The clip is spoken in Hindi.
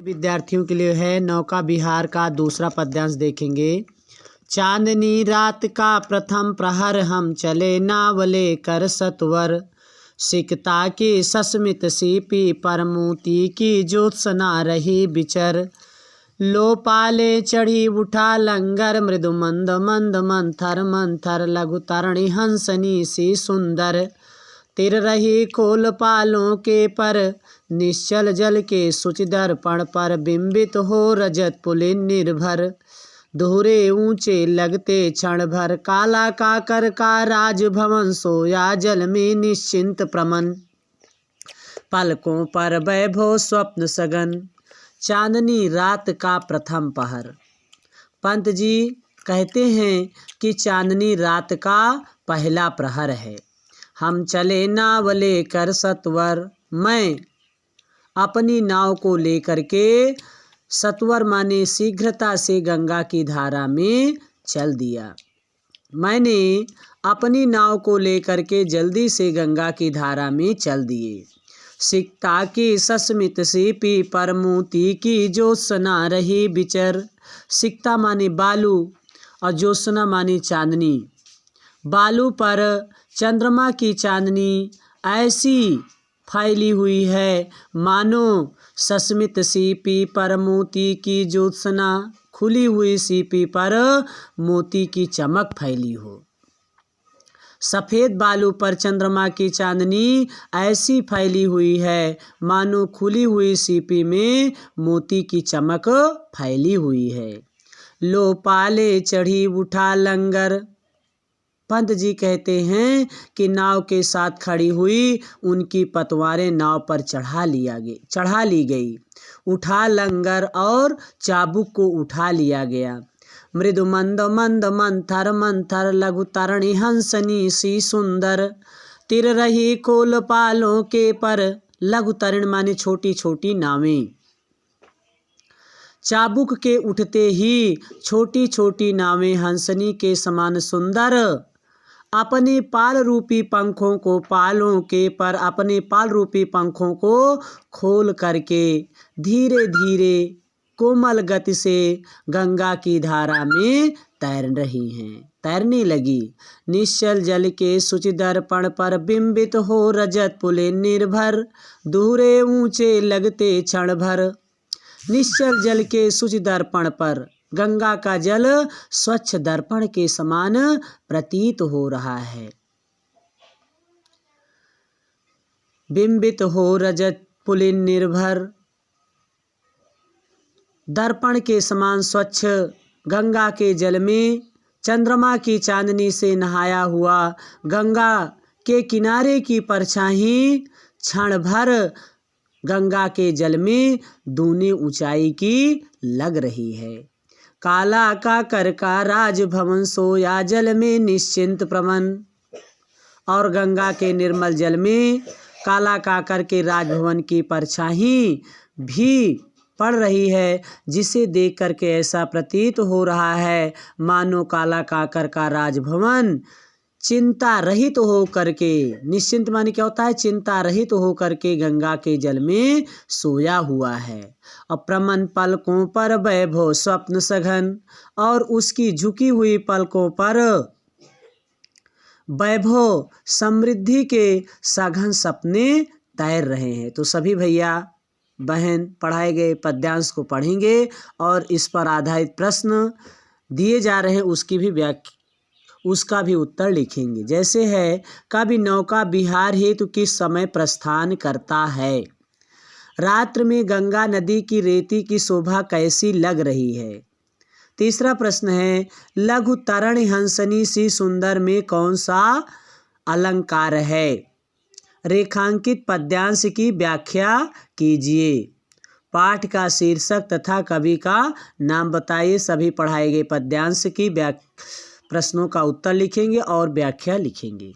विद्यार्थियों के लिए है नौका विहार का दूसरा पद्यांश देखेंगे। चांदनी रात का प्रथम प्रहर हम चले नावले कर सत्वर, सिकता की सस्मित सीपी पर मोती की ज्योत्सना रही बिचर, लो पाले चढ़ी उठा लंगर मृदु मंद मंद मंथर मंथर, लघु तरणी हंसनी सी सुंदर, तिर रही खोल पालों के पर, निश्चल जल के सुच दर्पण पर, बिंबित हो रजत पुलिन निर्भर, दोहरे ऊंचे लगते क्षण भर, काला काकर का राजभवन सोया जल में निश्चिंत प्रमन, पलकों पर वैभव स्वप्न सगन। चांदनी रात का प्रथम पहर। पंत जी कहते हैं कि चांदनी रात का पहला प्रहर है। हम चले नाव लेकर सत्वर, मैं अपनी नाव को लेकर के सत्वर माने शीघ्रता से गंगा की धारा में चल दिया। मैंने अपनी नाव को लेकर के जल्दी से गंगा की धारा में चल दिए। सिकता की सस्मित सीपी पर मोती की ज्योत्सना रही बिचर। सिकता माने बालू और ज्योत्सना माने चांदनी। बालू पर चंद्रमा की चांदनी ऐसी फैली हुई है मानो सस्मित सीपी पर मोती की ज्योत्सना, खुली हुई सीपी पर मोती की चमक फैली हो। सफ़ेद बालू पर चंद्रमा की चांदनी ऐसी फैली हुई है मानो खुली हुई सीपी में मोती की चमक फैली हुई है। लो पाले चढ़ी उठा लंगर। पंत जी कहते हैं कि नाव के साथ खड़ी हुई उनकी पतवारें नाव पर चढ़ा ली गई। उठा लंगर और चाबुक को उठा लिया गया। मृदु मंद मंद मंथर मंथर, लघु तरणी हंसनी सी सुंदर, तिर रही कोल पालों के पर। लघु तरण माने छोटी छोटी नावें। चाबुक के उठते ही छोटी छोटी नावें हंसनी के समान सुंदर अपने पाल रूपी पंखों को पालों के पर अपने पाल रूपी पंखों को खोल करके धीरे धीरे कोमल गति से गंगा की धारा में तैरने लगी। निश्चल जल के सुच दर्पण पर बिंबित हो रजत पुलिन निर्भर, दोहरे ऊंचे लगते क्षण भर। निश्चल जल के सुच दर्पण पर गंगा का जल स्वच्छ दर्पण के समान प्रतीत हो रहा है। बिंबित हो रजत पुलिन निर्भर, दर्पण के समान स्वच्छ गंगा के जल में चंद्रमा की चांदनी से नहाया हुआ गंगा के किनारे की परछाई क्षण भर गंगा के जल में दूनी ऊंचाई की लग रही है। काला काकर का राजभवन सोया जल में निश्चिंत प्रमन। और गंगा के निर्मल जल में काला काकर के राजभवन की परछाई भी पड़ रही है, जिसे देख करके ऐसा प्रतीत हो रहा है मानो काला काकर का राजभवन चिंता रहित हो करके, निश्चिंत माने क्या होता है, चिंता रहित हो करके गंगा के जल में सोया हुआ है। और प्रमन पलकों पर वैभव स्वप्न सघन, और उसकी झुकी हुई पलकों पर वैभव समृद्धि के सघन सपने तैर रहे हैं। तो सभी भैया बहन पढ़ाए गए पद्यांश को पढ़ेंगे और इस पर आधारित प्रश्न दिए जा रहे हैं उसका भी उत्तर लिखेंगे। जैसे है, कवि नौका विहार हेतु किस समय प्रस्थान करता है? रात्र में गंगा नदी की रेती की शोभा कैसी लग रही है? तीसरा प्रश्न है, लघु तरण हंसनी सी सुंदर में कौन सा अलंकार है? रेखांकित पद्यांश की व्याख्या कीजिए। पाठ का शीर्षक तथा कवि का नाम बताइए। सभी पढ़ाए गए पद्यांश की प्रश्नों का उत्तर लिखेंगे और व्याख्या लिखेंगे।